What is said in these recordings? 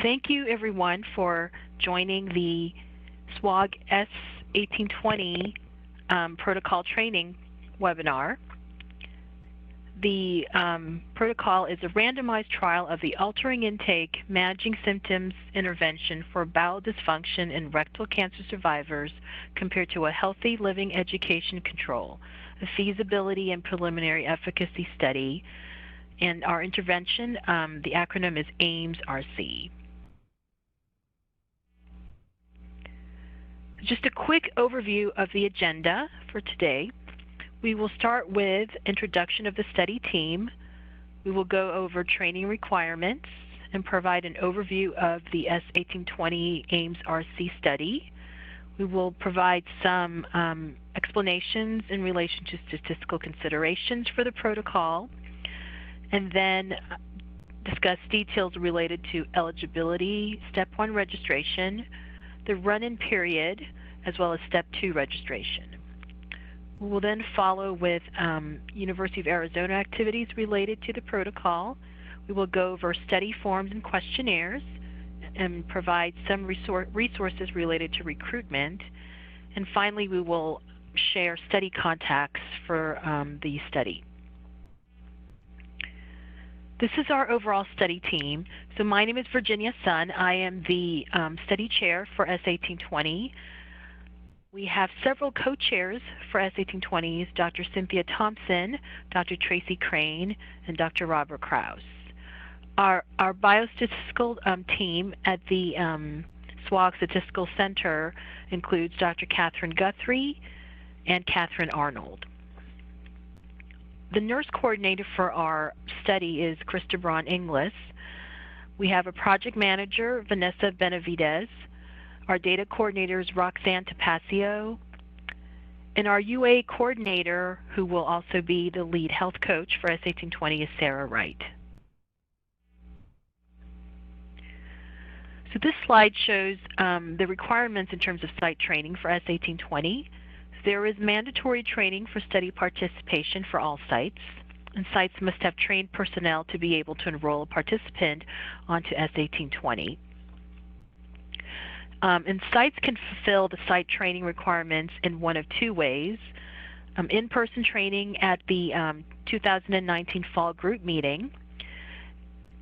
Thank you, everyone, for joining the SWOG S1820 protocol training webinar. The protocol is a randomized trial of the altering intake, managing symptoms intervention for bowel dysfunction in rectal cancer survivors compared to a healthy living education control, a feasibility and preliminary efficacy study. And our intervention, the acronym is AIMS-RC. Just a quick overview of the agenda for today. We will start with introduction of the study team. We will go over training requirements and provide an overview of the S1820 AIMS-RC study. We will provide some explanations in relation to statistical considerations for the protocol, and then discuss details related to eligibility, Step 1 registration, the run-in period, as well as Step 2 registration. We will then follow with University of Arizona activities related to the protocol. We will go over study forms and questionnaires and provide some resources related to recruitment. And finally, we will share study contacts for the study. This is our overall study team. So my name is Virginia Sun. I am the study chair for S1820. We have several co-chairs for S1820s, Dr. Cynthia Thompson, Dr. Tracy Crane, and Dr. Robert Krause. Our biostatistical team at the SWOG Statistical Center includes Dr. Catherine Guthrie and Catherine Arnold. The nurse coordinator for our study is Krista Braun-Inglis. We have a project manager, Vanessa Benavides. Our data coordinator is Roxanne Tapasio. And our UA coordinator, who will also be the lead health coach for S1820, is Sarah Wright. So this slide shows the requirements in terms of site training for S1820. There is mandatory training for study participation for all sites, and sites must have trained personnel to be able to enroll a participant onto S1820. And sites can fulfill the site training requirements in one of two ways: in-person training at the 2019 fall group meeting,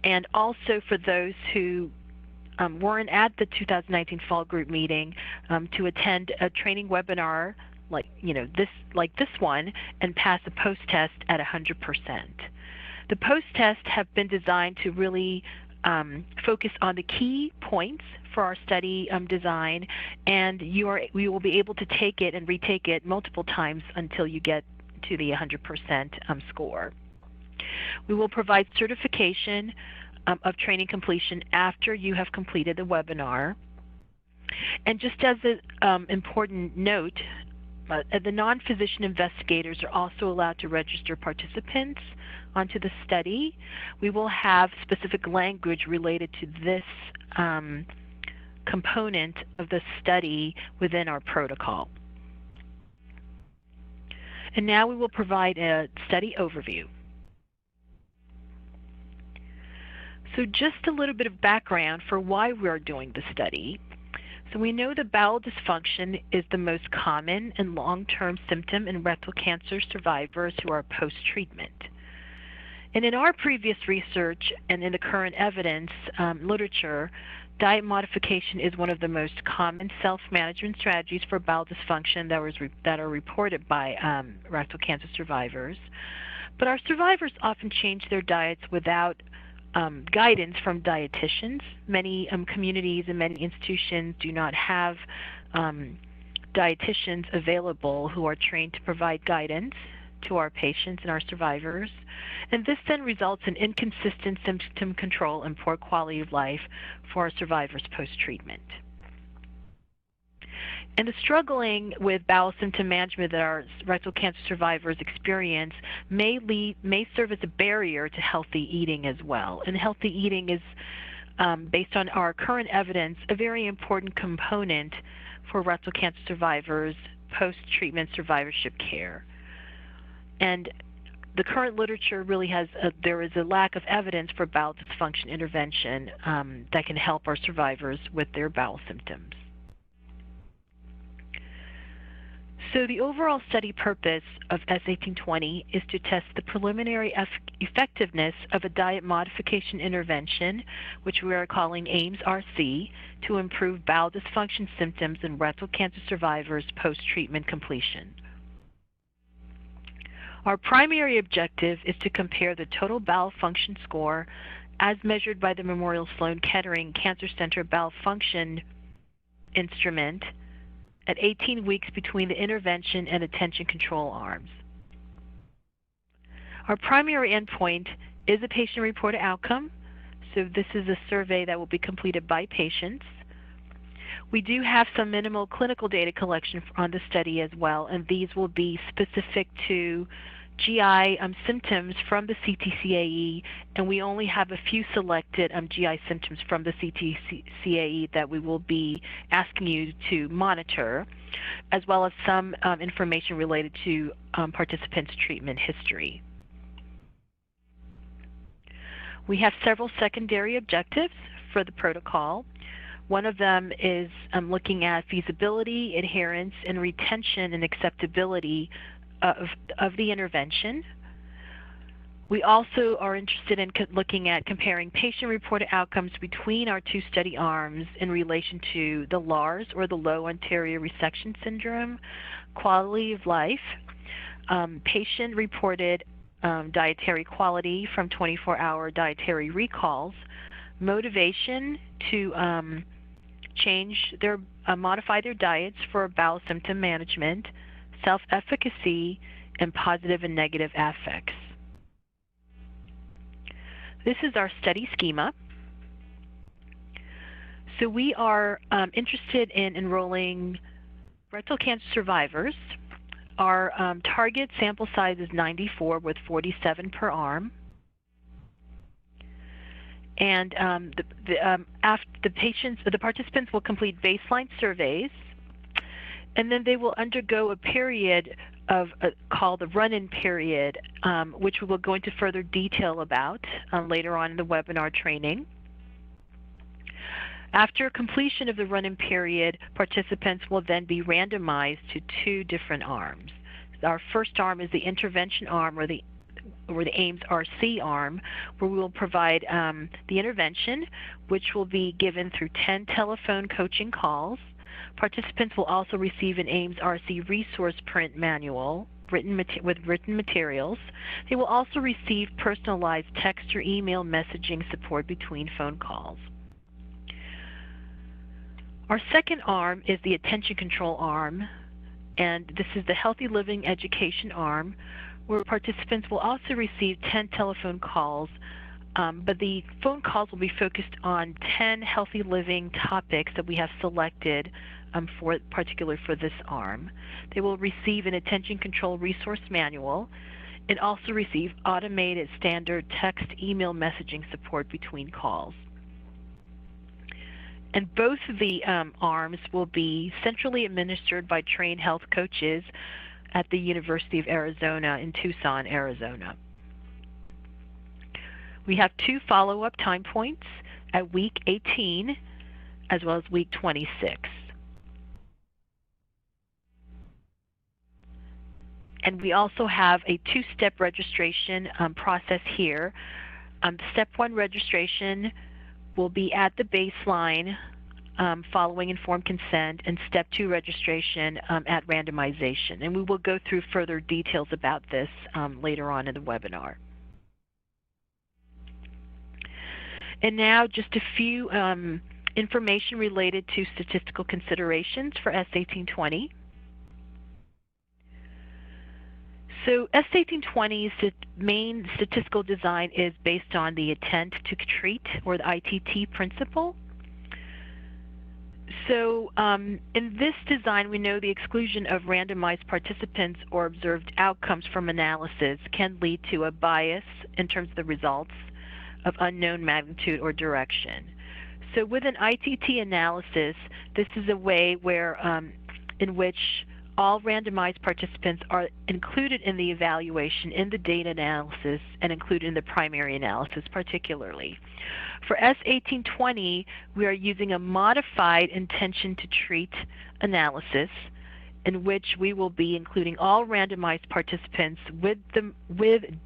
and also for those who weren't at the 2019 fall group meeting to attend a training webinar like this one and pass a post-test at 100%. The post-tests have been designed to really focus on the key points for our study design, and you will be able to take it and retake it multiple times until you get to the 100% score. We will provide certification of training completion after you have completed the webinar. And just as an important note, the non-physician investigators are also allowed to register participants onto the study. We will have specific language related to this component of the study within our protocol. And now we will provide a study overview. So just a little bit of background for why we're doing the study. So we know that bowel dysfunction is the most common and long-term symptom in rectal cancer survivors who are post-treatment. And in our previous research and in the current evidence literature, diet modification is one of the most common self-management strategies for bowel dysfunction that are reported by rectal cancer survivors. But our survivors often change their diets without guidance from dietitians. Many communities and many institutions do not have dietitians available who are trained to provide guidance to our patients and our survivors. And this then results in inconsistent symptom control and poor quality of life for our survivors post-treatment. And the struggling with bowel symptom management that our rectal cancer survivors experience may serve as a barrier to healthy eating as well. And healthy eating is, based on our current evidence, a very important component for rectal cancer survivors post-treatment survivorship care. And the current literature really there is a lack of evidence for bowel dysfunction intervention that can help our survivors with their bowel symptoms. So the overall study purpose of S1820 is to test the preliminary effectiveness of a diet modification intervention, which we are calling AIMS-RC, to improve bowel dysfunction symptoms in rectal cancer survivors post-treatment completion. Our primary objective is to compare the total bowel function score as measured by the Memorial Sloan Kettering Cancer Center Bowel Function Instrument at 18 weeks between the intervention and attention control arms. Our primary endpoint is a patient-reported outcome, so this is a survey that will be completed by patients. We do have some minimal clinical data collection on the study as well, and these will be specific to GI symptoms from the CTCAE, and we only have a few selected GI symptoms from the CTCAE that we will be asking you to monitor, as well as some information related to participants' treatment history. We have several secondary objectives for the protocol. One of them is looking at feasibility, adherence, and retention and acceptability of the intervention. We also are interested in looking at comparing patient-reported outcomes between our two study arms in relation to the LARS, or the low anterior resection syndrome, quality of life, patient-reported dietary quality from 24-hour dietary recalls, motivation to modify their diets for bowel symptom management, self-efficacy, and positive and negative affects. This is our study schema. So we are interested in enrolling rectal cancer survivors. Our target sample size is 94 with 47 per arm. And the participants will complete baseline surveys, and then they will undergo a period called the run-in period, which we will go into further detail about later on in the webinar training. After completion of the run-in period, participants will then be randomized to two different arms. Our first arm is the intervention arm, or the AIMS-RC arm, where we will provide the intervention, which will be given through 10 telephone coaching calls. Participants will also receive an AIMS-RC resource print manual with written materials. They will also receive personalized text or email messaging support between phone calls. Our second arm is the attention control arm, and this is the healthy living education arm, where participants will also receive 10 telephone calls, but the phone calls will be focused on 10 healthy living topics that we have selected particularly for this arm. They will receive an attention control resource manual and also receive automated standard text email messaging support between calls. And both of the arms will be centrally administered by trained health coaches at the University of Arizona in Tucson, Arizona. We have two follow-up time points at week 18 as well as week 26. And we also have a two-step registration process here. Step 1 registration will be at the baseline following informed consent, and Step 2 registration at randomization. And we will go through further details about this later on in the webinar. And now just a few information related to statistical considerations for S1820. So S1820's main statistical design is based on the intent to treat, or the ITT principle. So in this design, we know the exclusion of randomized participants or observed outcomes from analysis can lead to a bias in terms of the results of unknown magnitude or direction. So with an ITT analysis, this is a way where in which all randomized participants are included in the evaluation in the data analysis and included in the primary analysis particularly. For S1820, we are using a modified intention to treat analysis in which we will be including all randomized participants with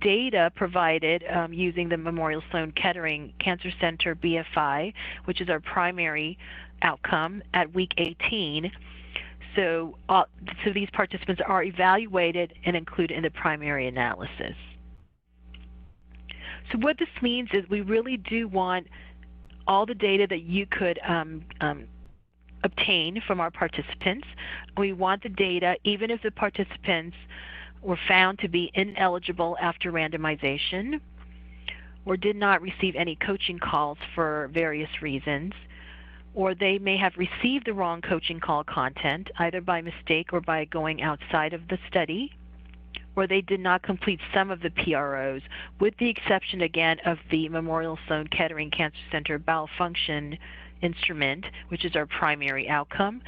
data provided using the Memorial Sloan Kettering Cancer Center BFI, which is our primary outcome at week 18. So these participants are evaluated and included in the primary analysis. So what this means is we really do want all the data that you could obtain from our participants. We want the data even if the participants were found to be ineligible after randomization or did not receive any coaching calls for various reasons, or they may have received the wrong coaching call content either by mistake or by going outside of the study, or they did not complete some of the PROs, with the exception again of the Memorial Sloan Kettering Cancer Center bowel function instrument, which is our primary outcome.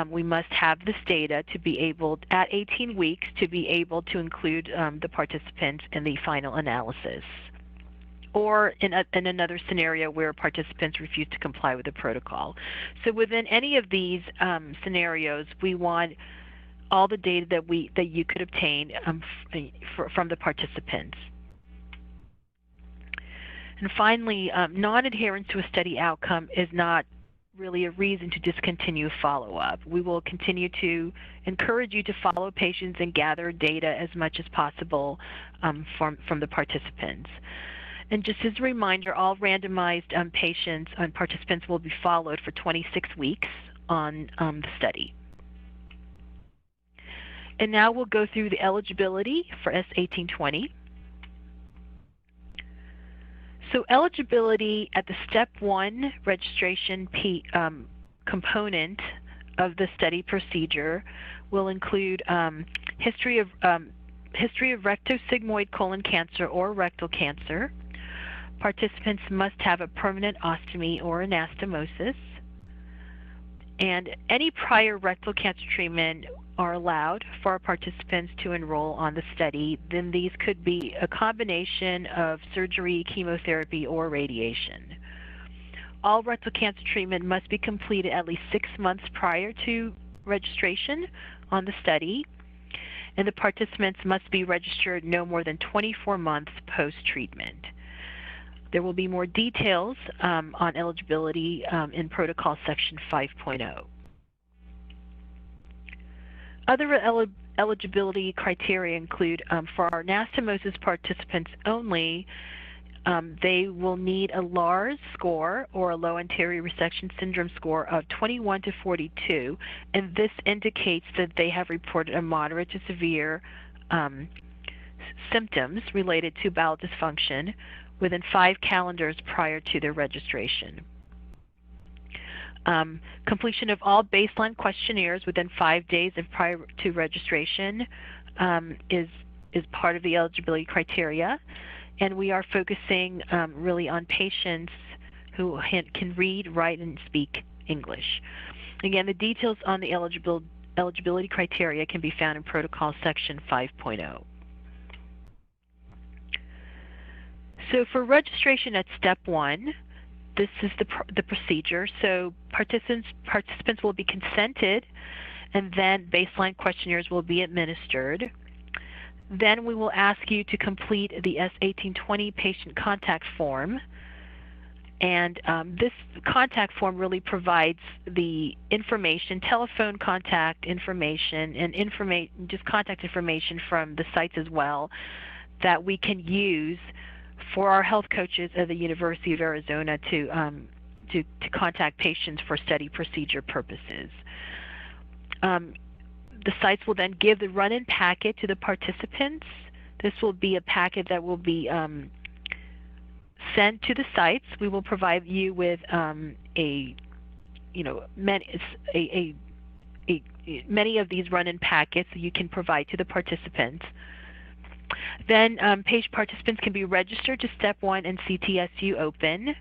We must have this data to be able, at 18 weeks, to be able to include the participants in the final analysis. Or in another scenario where participants refuse to comply with the protocol. So within any of these scenarios, we want all the data that you could obtain from the participants. And finally, non-adherence to a study outcome is not really a reason to discontinue follow-up. We will continue to encourage you to follow patients and gather data as much as possible from the participants. And just as a reminder, all randomized patients and participants will be followed for 26 weeks on the study. And now we'll go through the eligibility for S1820. So eligibility at the Step 1 registration component of the study procedure will include history of rectosigmoid colon cancer or rectal cancer. Participants must have a permanent ostomy or anastomosis. And any prior rectal cancer treatment are allowed for our participants to enroll on the study. Then these could be a combination of surgery, chemotherapy, or radiation. All rectal cancer treatment must be completed at least 6 months prior to registration on the study, and the participants must be registered no more than 24 months post-treatment. There will be more details on eligibility in Protocol Section 5.0. Other eligibility criteria include for our anastomosis participants only, they will need a LARS score or a low anterior resection syndrome score of 21 to 42, and this indicates that they have reported a moderate to severe symptoms related to bowel dysfunction within 5 calendars prior to their registration. Completion of all baseline questionnaires within 5 days of prior to registration is part of the eligibility criteria, and we are focusing really on patients who can read, write, and speak English. Again, the details on the eligibility criteria can be found in Protocol Section 5.0. So for registration at Step 1, this is the procedure. So participants will be consented, and then baseline questionnaires will be administered. Then we will ask you to complete the S1820 patient contact form. And this contact form really provides the information, telephone contact information, and just contact information from the sites as well that we can use for our health coaches at the University of Arizona to contact patients for study procedure purposes. The sites will then give the run-in packet to the participants. This will be a packet that will be sent to the sites. We will provide you with many of these run-in packets that you can provide to the participants. Then participants can be registered to Step 1 and CTSU Open.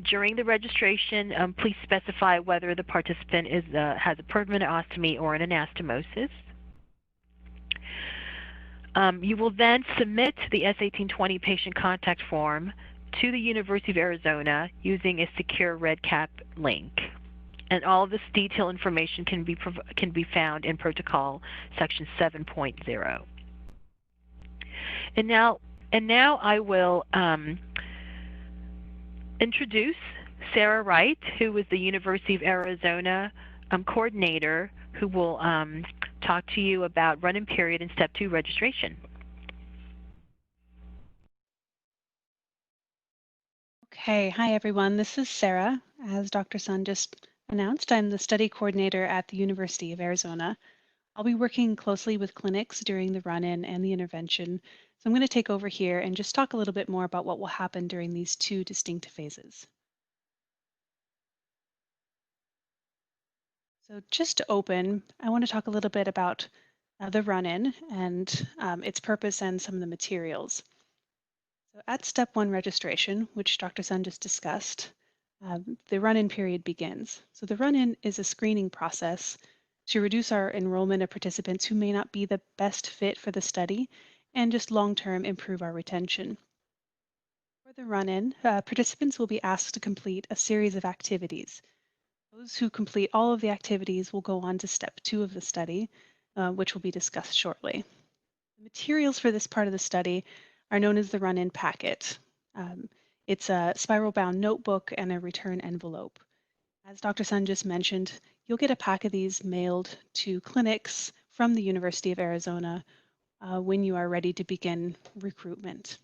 During the registration, please specify whether the participant has a permanent ostomy or an anastomosis. You will then submit the S1820 patient contact form to the University of Arizona using a secure REDCap link. And all of this detailed information can be found in Protocol Section 7.0. And now I will introduce Sarah Wright, who is the University of Arizona coordinator, who will talk to you about run-in period and Step 2 registration. Okay, hi everyone. This is Sarah. As Dr. Sun just announced, I'm the study coordinator at the University of Arizona. I'll be working closely with clinics during the run-in and the intervention. So I'm going to take over here and just talk a little bit more about what will happen during these two distinct phases. So just to open, I want to talk a little bit about the run-in and its purpose and some of the materials. So at Step 1 registration, which Dr. Sun just discussed, the run-in period begins. So the run-in is a screening process to reduce our enrollment of participants who may not be the best fit for the study and just long-term improve our retention. For the run-in, participants will be asked to complete a series of activities. Those who complete all of the activities will go on to Step 2 of the study, which will be discussed shortly. The materials for this part of the study are known as the run-in packet. It's a spiral-bound notebook and a return envelope. As Dr. Sun just mentioned, you'll get a pack of these mailed to clinics from the University of Arizona when you are ready to begin recruitment.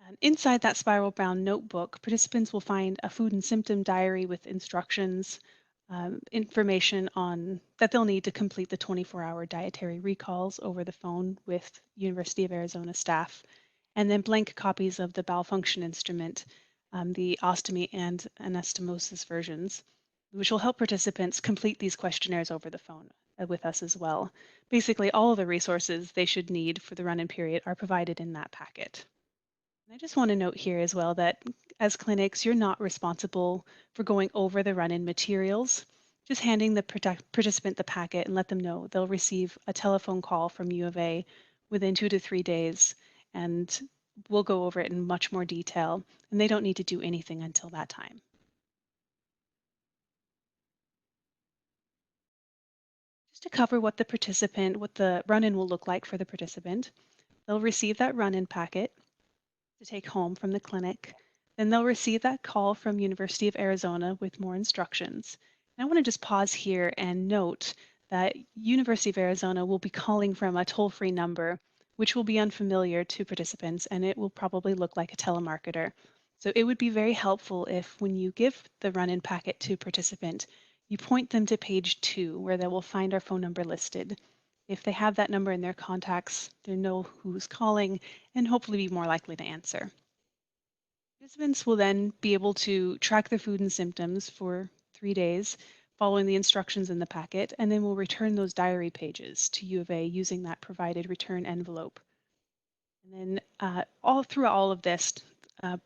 And inside that spiral-bound notebook, participants will find a food and symptom diary with instructions, information on that they'll need to complete the 24-hour dietary recalls over the phone with University of Arizona staff, and then blank copies of the bowel function instrument, the ostomy and anastomosis versions, which will help participants complete these questionnaires over the phone with us as well. Basically, all of the resources they should need for the run-in period are provided in that packet. And I just want to note here as well that as clinics, you're not responsible for going over the run-in materials. Just handing the participant the packet and let them know they'll receive a telephone call from U of A within 2 to 3 days, and we'll go over it in much more detail, and they don't need to do anything until that time. Just to cover what the run-in will look like for the participant, they'll receive that run-in packet to take home from the clinic. Then they'll receive that call from University of Arizona with more instructions. And I want to just pause here and note that University of Arizona will be calling from a toll-free number, which will be unfamiliar to participants, and it will probably look like a telemarketer. So it would be very helpful if when you give the run-in packet to a participant, you point them to page 2, where they will find our phone number listed. If they have that number in their contacts, they know who's calling and hopefully be more likely to answer. Participants will then be able to track their food and symptoms for 3 days, following the instructions in the packet, and then we'll return those diary pages to U of A using that provided return envelope. And then through all of this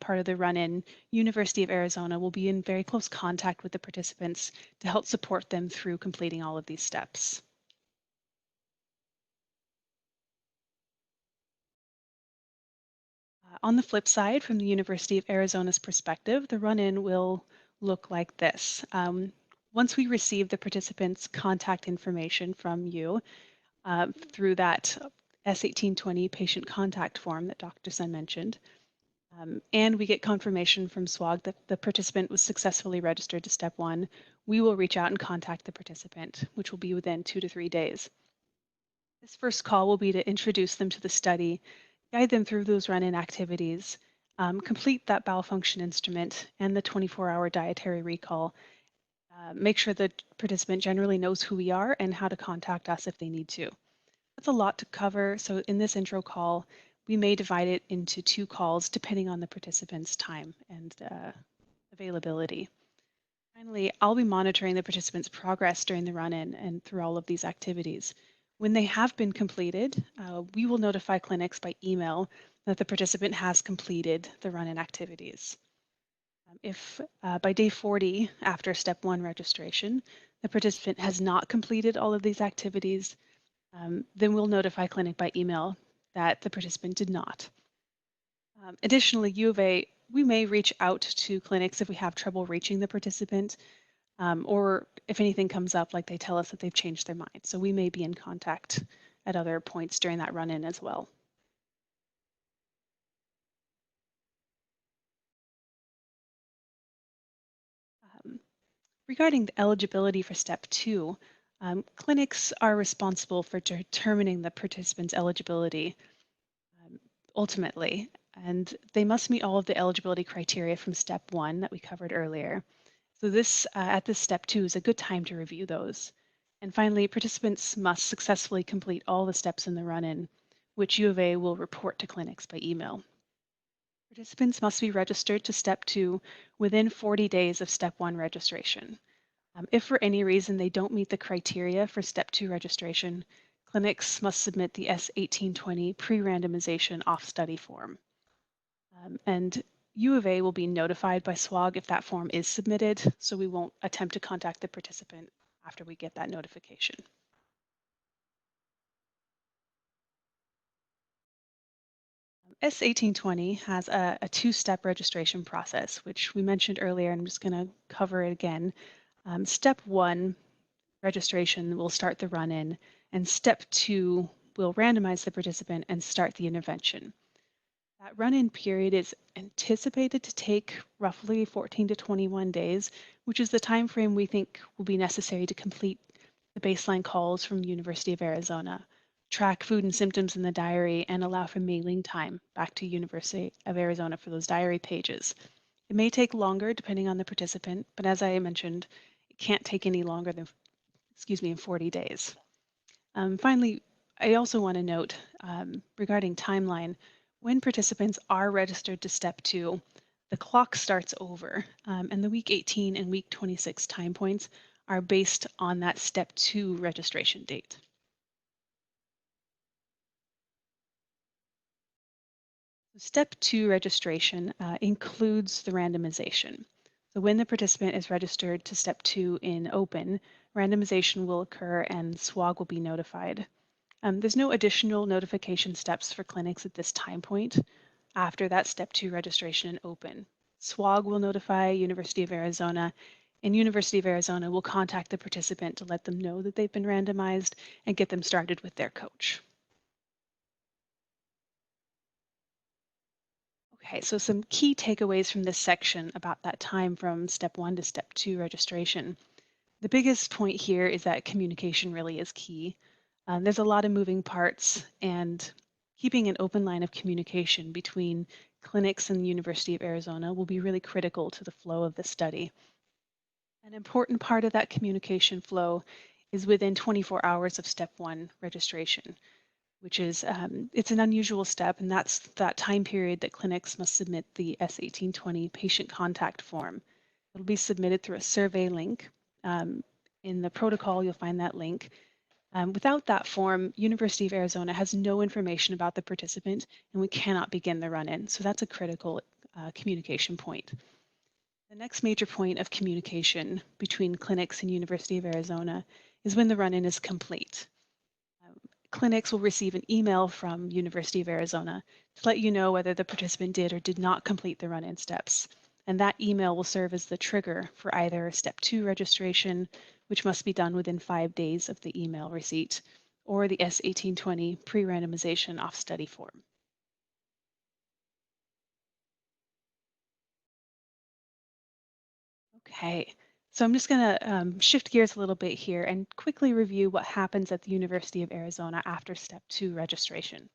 part of the run-in, University of Arizona will be in very close contact with the participants to help support them through completing all of these steps. On the flip side, from the University of Arizona's perspective, the run-in will look like this. Once we receive the participants' contact information from you through that S1820 patient contact form that Dr. Sun mentioned, and we get confirmation from SWOG that the participant was successfully registered to Step 1, we will reach out and contact the participant, which will be within 2 to 3 days. This first call will be to introduce them to the study, guide them through those run-in activities, complete that bowel function instrument and the 24-hour dietary recall, make sure the participant generally knows who we are and how to contact us if they need to. That's a lot to cover, so in this intro call, we may divide it into 2 calls depending on the participant's time and availability. Finally, I'll be monitoring the participants' progress during the run-in and through all of these activities. When they have been completed, we will notify clinics by email that the participant has completed the run-in activities. If by day 40 after step 1 registration, the participant has not completed all of these activities, then we'll notify clinic by email that the participant did not. Additionally, U of A, we may reach out to clinics if we have trouble reaching the participant, or if anything comes up, like they tell us that they've changed their mind. So we may be in contact at other points during that run-in as well. Regarding the eligibility for step 2, clinics are responsible for determining the participant's eligibility ultimately, and they must meet all of the eligibility criteria from step 1 that we covered earlier. So this, at this step 2, is a good time to review those. And finally, participants must successfully complete all the steps in the run-in, which U of A will report to clinics by email. Participants must be registered to step 2 within 40 days of step 1 registration. If for any reason they don't meet the criteria for step 2 registration, clinics must submit the S1820 pre-randomization off-study form. And U of A will be notified by SWOG if that form is submitted, so we won't attempt to contact the participant after we get that notification. S1820 has a two-step registration process, which we mentioned earlier, and I'm just going to cover it again. Step 1, registration, will start the run-in, and step 2 will randomize the participant and start the intervention. That run-in period is anticipated to take roughly 14 to 21 days, which is the time frame we think will be necessary to complete the baseline calls from University of Arizona, track food and symptoms in the diary, and allow for mailing time back to University of Arizona for those diary pages. It may take longer depending on the participant, but as I mentioned, it can't take any longer than, in 40 days. Finally, I also want to note regarding timeline, when participants are registered to step 2, the clock starts over, and the week 18 and week 26 time points are based on that step 2 registration date. Step 2 registration includes the randomization. So when the participant is registered to step 2 in open, randomization will occur and SWOG will be notified. There's no additional notification steps for clinics at this time point after that step 2 registration in open. SWOG will notify University of Arizona, and University of Arizona will contact the participant to let them know that they've been randomized and get them started with their coach. Okay, so some key takeaways from this section about that time from step 1 to step 2 registration. The biggest point here is that communication really is key. There's a lot of moving parts, and keeping an open line of communication between clinics and the University of Arizona will be really critical to the flow of the study. An important part of that communication flow is within 24 hours of step 1 registration, which is, it's an unusual step, and that's that time period that clinics must submit the S1820 patient contact form. It'll be submitted through a survey link. In the protocol, you'll find that link. Without that form, University of Arizona has no information about the participant, and we cannot begin the run-in. So that's a critical communication point. The next major point of communication between clinics and University of Arizona is when the run-in is complete. Clinics will receive an email from University of Arizona to let you know whether the participant did or did not complete the run-in steps. And that email will serve as the trigger for either step 2 registration, which must be done within 5 days of the email receipt, or the S1820 pre-randomization off-study form. Okay, so I'm just going to shift gears a little bit here and quickly review what happens at the University of Arizona after step 2 registration.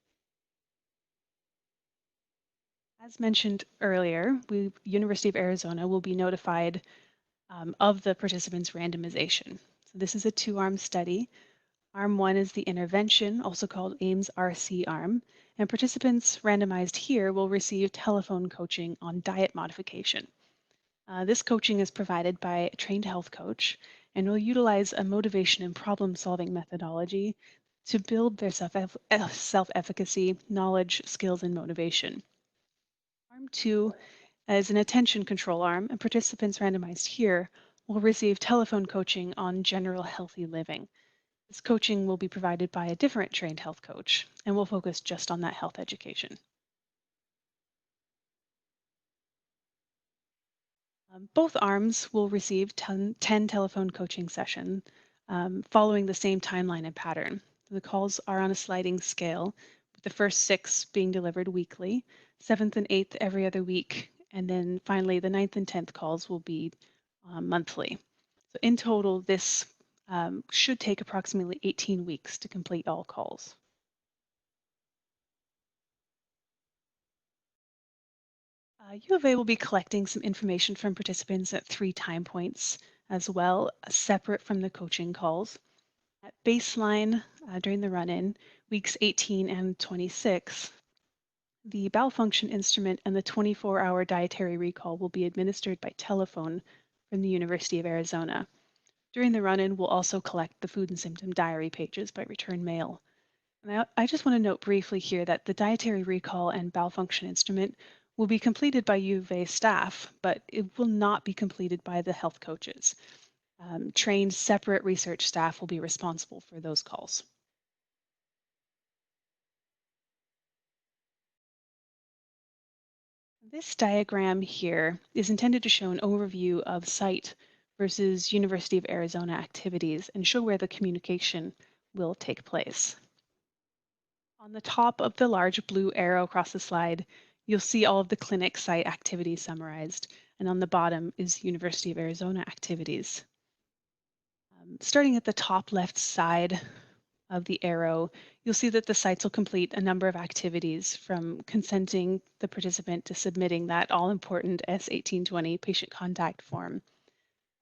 As mentioned earlier, University of Arizona will be notified of the participants' randomization. So this is a 2-arm study. Arm 1 is the intervention, also called AIMS-RC arm, and participants randomized here will receive telephone coaching on diet modification. This coaching is provided by a trained health coach and will utilize a motivation and problem-solving methodology to build their self-efficacy, knowledge, skills, and motivation. Arm 2 is an attention control arm, and participants randomized here will receive telephone coaching on general healthy living. This coaching will be provided by a different trained health coach, and will focus just on that health education. Both arms will receive 10 telephone coaching sessions following the same timeline and pattern. The calls are on a sliding scale, with the first 6 being delivered weekly, 7th and 8th every other week, and then finally the 9th and 10th calls will be monthly. So in total, this should take approximately 18 weeks to complete all calls. U of A will be collecting some information from participants at 3 time points as well, separate from the coaching calls. At baseline, during the run-in, weeks 18 and 26, the bowel function instrument and the 24-hour dietary recall will be administered by telephone from the University of Arizona. During the run-in, we'll also collect the food and symptom diary pages by return mail. And I just want to note briefly here that the dietary recall and bowel function instrument will be completed by U of A staff, but it will not be completed by the health coaches. Trained separate research staff will be responsible for those calls. This diagram here is intended to show an overview of site versus University of Arizona activities and show where the communication will take place. On the top of the large blue arrow across the slide, you'll see all of the clinic site activities summarized, and on the bottom is University of Arizona activities. Starting at the top left side of the arrow, you'll see that the sites will complete a number of activities from consenting the participant to submitting that all-important S1820 patient contact form.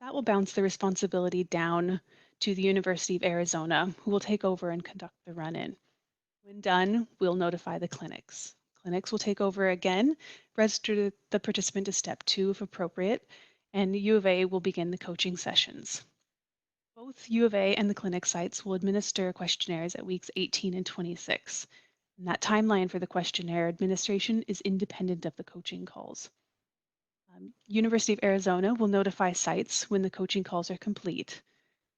That will bounce the responsibility down to the University of Arizona, who will take over and conduct the run-in. When done, we'll notify the clinics. Clinics will take over again, register the participant to step 2 if appropriate, and U of A will begin the coaching sessions. Both U of A and the clinic sites will administer questionnaires at weeks 18 and 26. And that timeline for the questionnaire administration is independent of the coaching calls. University of Arizona will notify sites when the coaching calls are complete.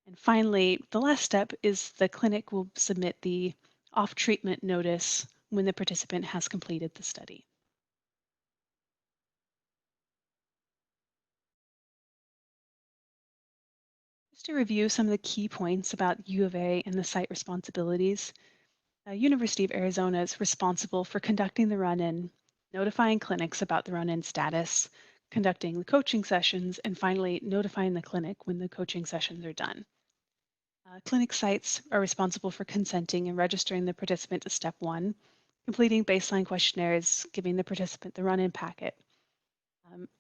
And finally, the last step is the clinic will submit the off-treatment notice when the participant has completed the study. Just to review some of the key points about U of A and the site responsibilities, University of Arizona is responsible for conducting the run-in, notifying clinics about the run-in status, conducting the coaching sessions, and finally notifying the clinic when the coaching sessions are done. Clinic sites are responsible for consenting and registering the participant to step 1, completing baseline questionnaires, giving the participant the run-in packet.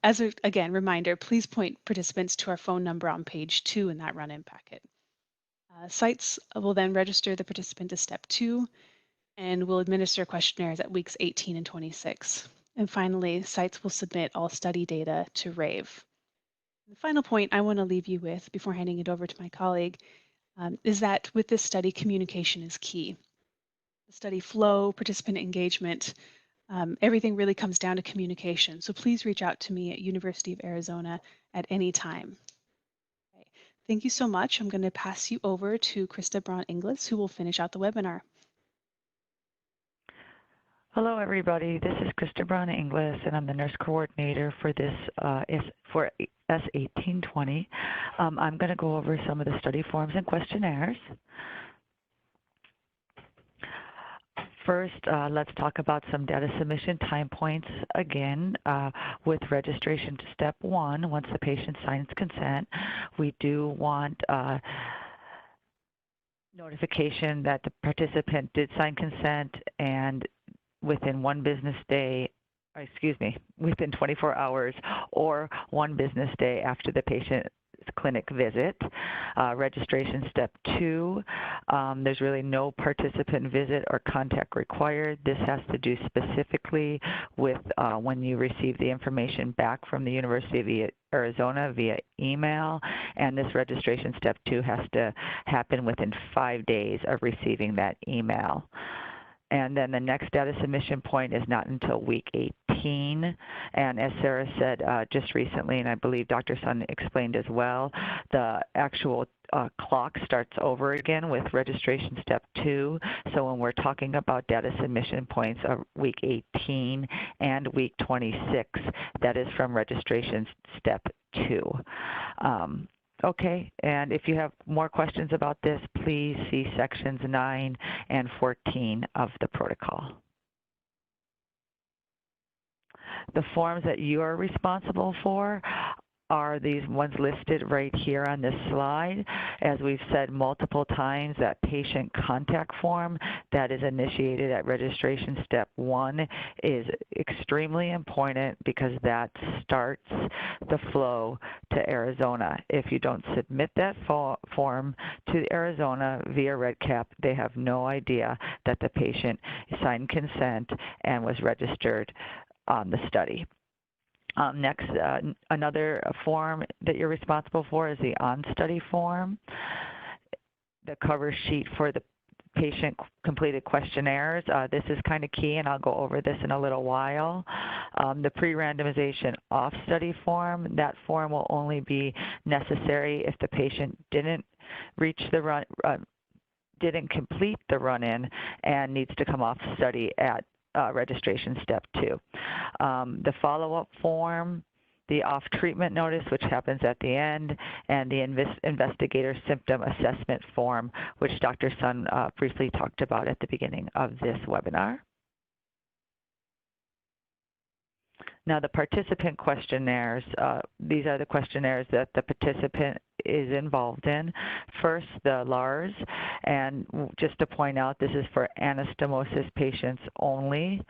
As a, again, reminder, please point participants to our phone number on page 2 in that run-in packet. Sites will then register the participant to step 2 and will administer questionnaires at weeks 18 and 26. And finally, sites will submit all study data to RAVE. The final point I want to leave you with before handing it over to my colleague is that with this study, communication is key. The study flow, participant engagement, everything really comes down to communication. So please reach out to me at University of Arizona at any time. Okay. Thank you so much. I'm going to pass you over to Krista Braun-Inglis, who will finish out the webinar. Hello, everybody. This is Krista Braun-Inglis, and I'm the nurse coordinator for this for S1820. I'm going to go over some of the study forms and questionnaires. First, let's talk about some data submission time points again with registration to step 1. Once the patient signs consent, we do want notification that the participant did sign consent, and within 1 business day, within 24 hours or 1 business day after the patient's clinic visit. Registration step 2, there's really no participant visit or contact required. This has to do specifically with when you receive the information back from the University of Arizona via email, and this registration step 2 has to happen within 5 days of receiving that email. And then the next data submission point is not until week 18. And as Sarah said just recently, and I believe Dr. Sun explained as well, the actual clock starts over again with registration step 2. So when we're talking about data submission points of week 18 and week 26, that is from registration step 2. Okay, and if you have more questions about this, please see sections 9 and 14 of the protocol. The forms that you are responsible for are these ones listed right here on this slide. As we've said multiple times, that patient contact form that is initiated at registration step 1 is extremely important because that starts the flow to Arizona. If you don't submit that form to Arizona via REDCap, they have no idea that the patient signed consent and was registered on the study. Next, another form that you're responsible for is the on-study form. The cover sheet for the patient completed questionnaires. This is kind of key, and I'll go over this in a little while. The pre-randomization off-study form, that form will only be necessary if the patient didn't reach the run, didn't complete the run-in and needs to come off study at registration step 2. The follow-up form, the off-treatment notice, which happens at the end, and the investigator symptom assessment form, which Dr. Sun briefly talked about at the beginning of this webinar. Now, the participant questionnaires, these are the questionnaires that the participant is involved in. First, the LARS, and just to point out, this is for anastomosis patients only,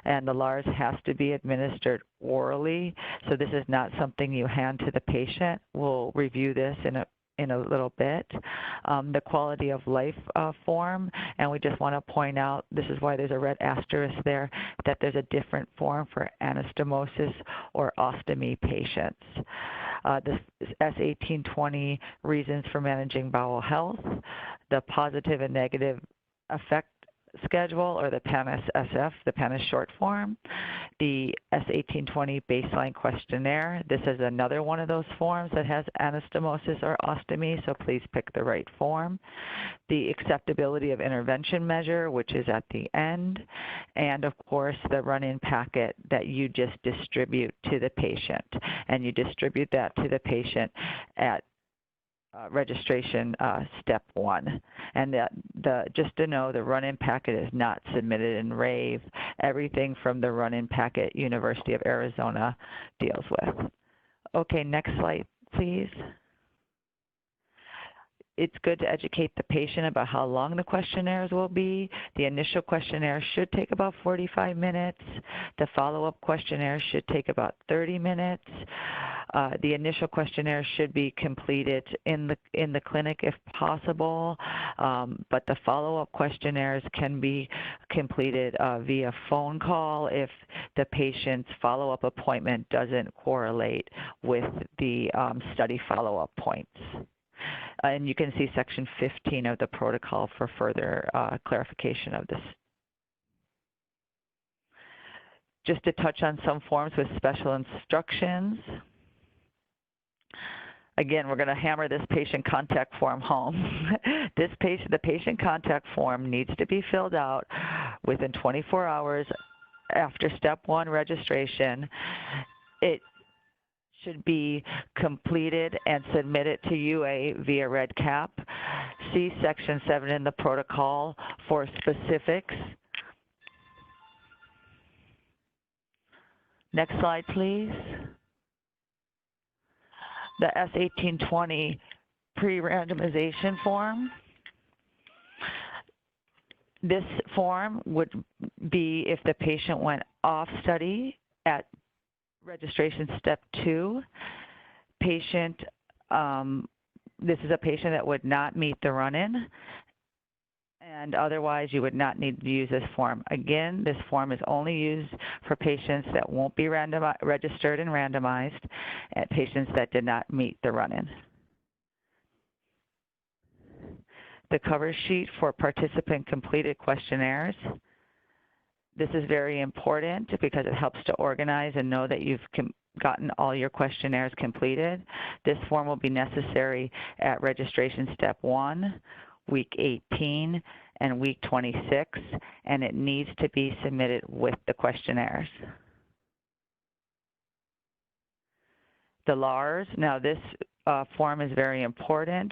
and the LARS has to be administered orally, so this is not something you hand to the patient. We'll review this in a little bit. The quality of life form, and we just want to point out, this is why there's a red asterisk there, that there's a different form for anastomosis or ostomy patients. This is S1820, reasons for managing bowel health, the positive and negative effect schedule, or the PANAS-SF, the PANAS short form, the S1820 baseline questionnaire. This is another one of those forms that has anastomosis or ostomy, so please pick the right form. The acceptability of intervention measure, which is at the end, and of course the run-in packet that you just distribute to the patient, and you distribute that to the patient at registration step 1. And just to know, the run-in packet is not submitted in RAVE. Everything from the run-in packet University of Arizona deals with. Okay, next slide, please. It's good to educate the patient about how long the questionnaires will be. The initial questionnaire should take about 45 minutes. The follow-up questionnaire should take about 30 minutes. The initial questionnaire should be completed in the clinic if possible, but the follow-up questionnaires can be completed via phone call if the patient's follow-up appointment doesn't correlate with the study follow-up points. And you can see section 15 of the protocol for further clarification of this. Just to touch on some forms with special instructions. Again, we're going to hammer this patient contact form home. The patient contact form needs to be filled out within 24 hours after step 1 registration. It should be completed and submitted to UA via REDCap. See section 7 in the protocol for specifics. Next slide, please. The S1820 pre-randomization form. This form would be if the patient went off study at registration step 2. Patient, this is a patient that would not meet the run-in, and otherwise you would not need to use this form. Again, this form is only used for patients that won't be registered and randomized, and patients that did not meet the run-in. The cover sheet for participant completed questionnaires. This is very important because it helps to organize and know that you've gotten all your questionnaires completed. This form will be necessary at registration step 1, week 18, and week 26, and it needs to be submitted with the questionnaires. The LARS, now this form is very important.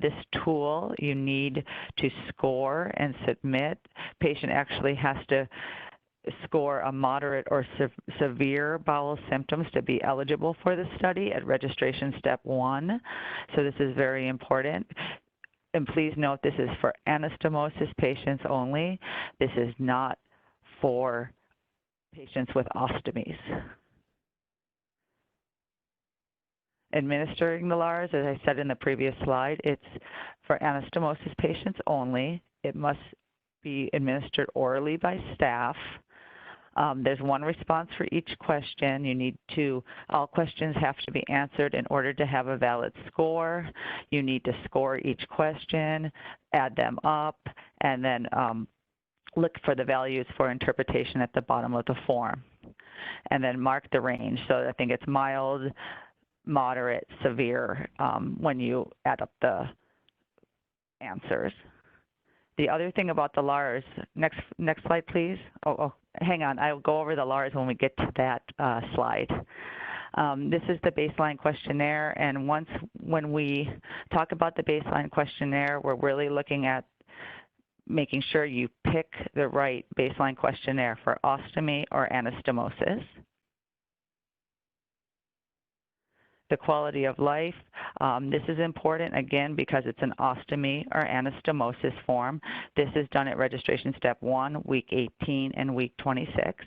This tool you need to score and submit. Patient actually has to score a moderate or severe bowel symptoms to be eligible for the study at registration step 1. So this is very important. And please note this is for anastomosis patients only. This is not for patients with ostomies. Administering the LARS, as I said in the previous slide, it's for anastomosis patients only. It must be administered orally by staff. There's one response for each question. All questions have to be answered in order to have a valid score. You need to score each question, add them up, and then look for the values for interpretation at the bottom of the form. And then mark the range. So I think it's mild, moderate, severe when you add up the answers. The other thing about the LARS, next slide, please. Hang on, I'll go over the LARS when we get to that slide. This is the baseline questionnaire, and when we talk about the baseline questionnaire, we're really looking at making sure you pick the right baseline questionnaire for ostomy or anastomosis. The quality of life, this is important again because it's an ostomy or anastomosis form. This is done at registration step 1, week 18 and week 26.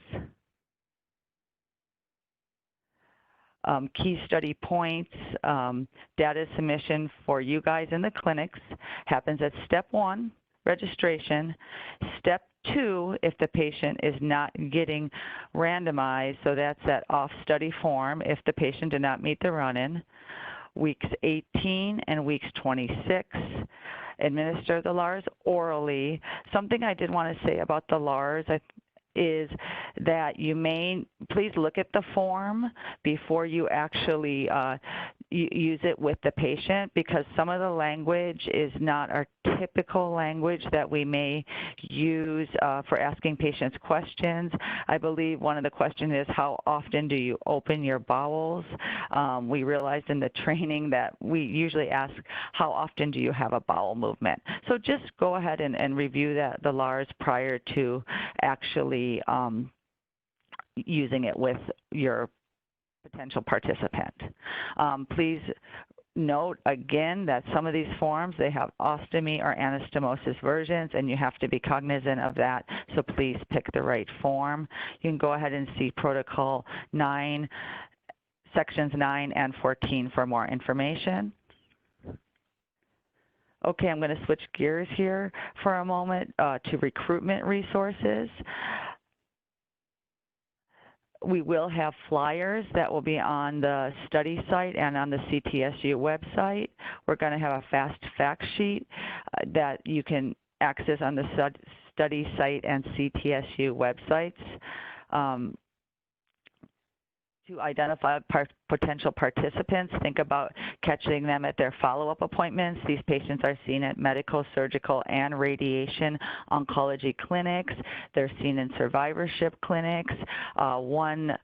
Key study points, data submission for you guys in the clinics happens at step 1, registration. Step 2, if the patient is not getting randomized, so that's that off-study form if the patient did not meet the run-in. Weeks 18 and weeks 26, administer the LARS orally. Something I did want to say about the LARS is that please look at the form before you actually use it with the patient, because some of the language is not our typical language that we may use for asking patients questions. I believe one of the questions is, how often do you open your bowels? We realized in the training that we usually ask, how often do you have a bowel movement? So just go ahead and review the LARS prior to actually using it with your potential participant. Please note again that some of these forms, they have ostomy or anastomosis versions, and you have to be cognizant of that, so please pick the right form. You can go ahead and see Protocol 9, Sections 9 and 14 for more information. Okay, I'm going to switch gears here for a moment to Recruitment Resources. We will have flyers that will be on the study site and on the CTSU website. We're going to have a fast fact sheet that you can access on the study site and CTSU websites. To identify potential participants, think about catching them at their follow-up appointments. These patients are seen at medical, surgical, and radiation oncology clinics. They're seen in survivorship clinics. One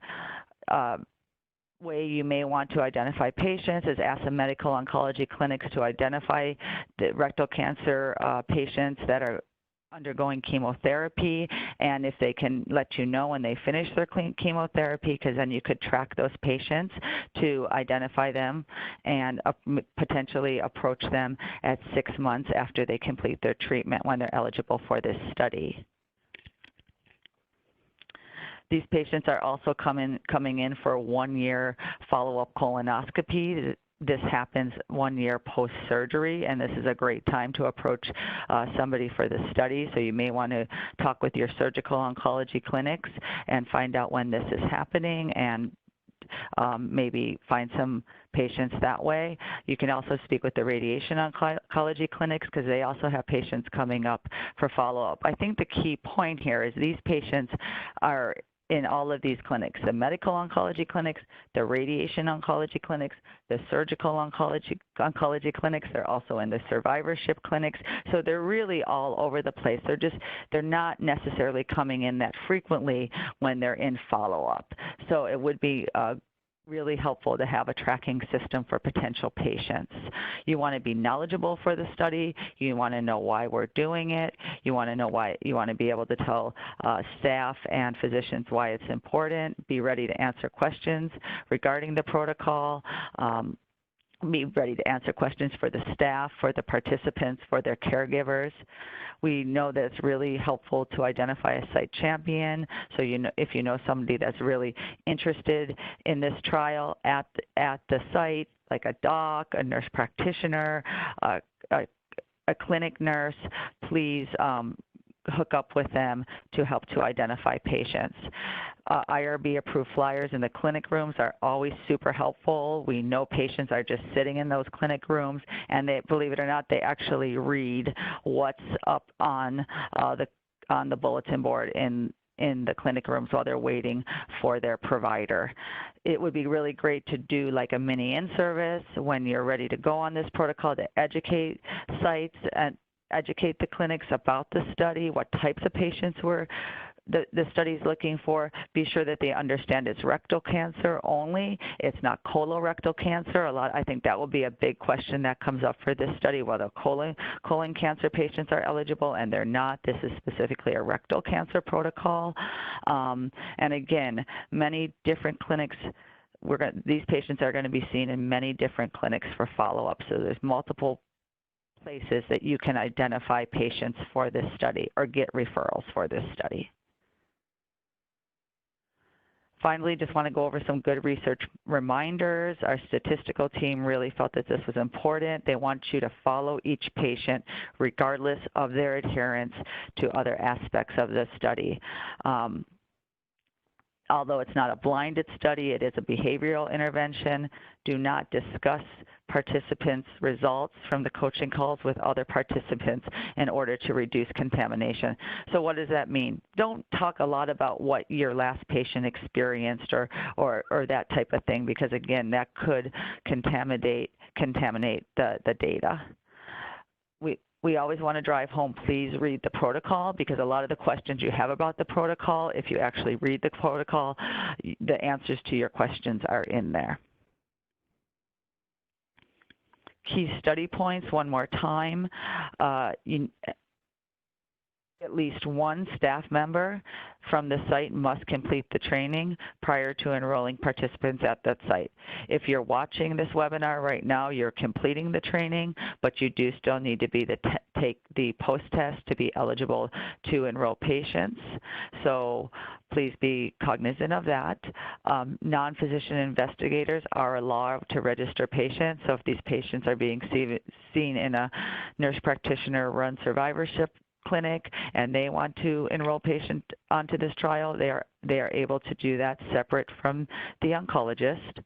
way you may want to identify patients is ask the medical oncology clinics to identify the rectal cancer patients that are undergoing chemotherapy, and if they can let you know when they finish their chemotherapy, because then you could track those patients to identify them and potentially approach them at 6 months after they complete their treatment when they're eligible for this study. These patients are also coming in for a 1-year follow-up colonoscopy. This happens 1 year post-surgery, and this is a great time to approach somebody for the study. So you may want to talk with your surgical oncology clinics and find out when this is happening and maybe find some patients that way. You can also speak with the radiation oncology clinics because they also have patients coming up for follow-up. I think the key point here is these patients are in all of these clinics, the medical oncology clinics, the radiation oncology clinics, the surgical oncology clinics. They're also in the survivorship clinics. So they're really all over the place. They're not necessarily coming in that frequently when they're in follow-up. So it would be really helpful to have a tracking system for potential patients. You want to be knowledgeable for the study. You want to know why we're doing it. You want to know why. You want to be able to tell staff and physicians why it's important. Be ready to answer questions regarding the protocol. Be ready to answer questions for the staff, for the participants, for their caregivers. We know that it's really helpful to identify a site champion. So if you know somebody that's really interested in this trial at the site, like a doc, a nurse practitioner, a clinic nurse, please hook up with them to help to identify patients. IRB-approved flyers in the clinic rooms are always super helpful. We know patients are just sitting in those clinic rooms, and they, believe it or not, they actually read what's up on the bulletin board in the clinic rooms while they're waiting for their provider. It would be really great to do like a mini in-service when you're ready to go on this protocol to educate sites and educate the clinics about the study, what types of patients the study is looking for. Be sure that they understand it's rectal cancer only. It's not colorectal cancer. I think that will be a big question that comes up for this study, whether colon cancer patients are eligible, and they're not. This is specifically a rectal cancer protocol. And again, many different clinics. These patients are going to be seen in many different clinics for follow-up. So there's multiple places that you can identify patients for this study or get referrals for this study. Finally, just want to go over some good research reminders. Our statistical team really felt that this was important. They want you to follow each patient regardless of their adherence to other aspects of the study. Although it's not a blinded study, it is a behavioral intervention. Do not discuss participants' results from the coaching calls with other participants in order to reduce contamination. So what does that mean? Don't talk a lot about what your last patient experienced or that type of thing, because again, that could contaminate the data. We always want to drive home, please read the protocol, because a lot of the questions you have about the protocol, if you actually read the protocol, the answers to your questions are in there. Key study points, one more time. At least one staff member from the site must complete the training prior to enrolling participants at that site. If you're watching this webinar right now, you're completing the training, but you do still need to take the post-test to be eligible to enroll patients. So please be cognizant of that. Non-physician investigators are allowed to register patients. So if these patients are being seen in a nurse practitioner-run survivorship clinic and they want to enroll patients onto this trial, they are able to do that separate from the oncologist.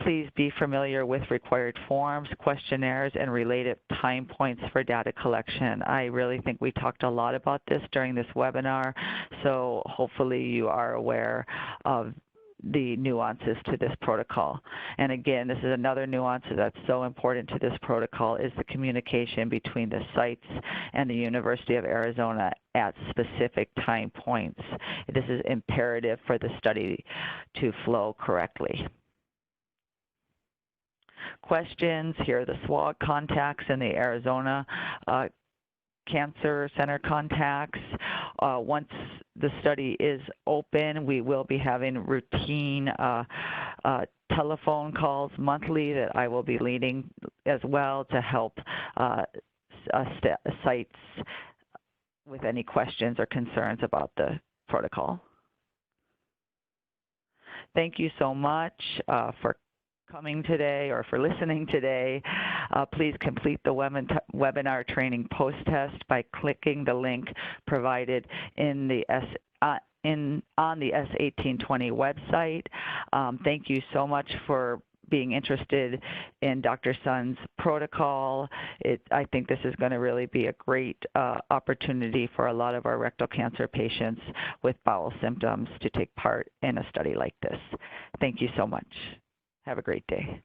Please be familiar with required forms, questionnaires, and related time points for data collection. I really think we talked a lot about this during this webinar, so hopefully you are aware of the nuances to this protocol. And again, this is another nuance that's so important to this protocol is the communication between the sites and the University of Arizona at specific time points. This is imperative for the study to flow correctly. Questions, here are the SWOG contacts in the Arizona Cancer Center contacts. Once the study is open, we will be having routine telephone calls monthly that I will be leading as well to help sites with any questions or concerns about the protocol. Thank you so much for coming today or for listening today. Please complete the webinar training post-test by clicking the link provided in the on the S1820 website. Thank you so much for being interested in Dr. Sun's protocol. I think this is going to really be a great opportunity for a lot of our rectal cancer patients with bowel symptoms to take part in a study like this. Thank you so much. Have a great day.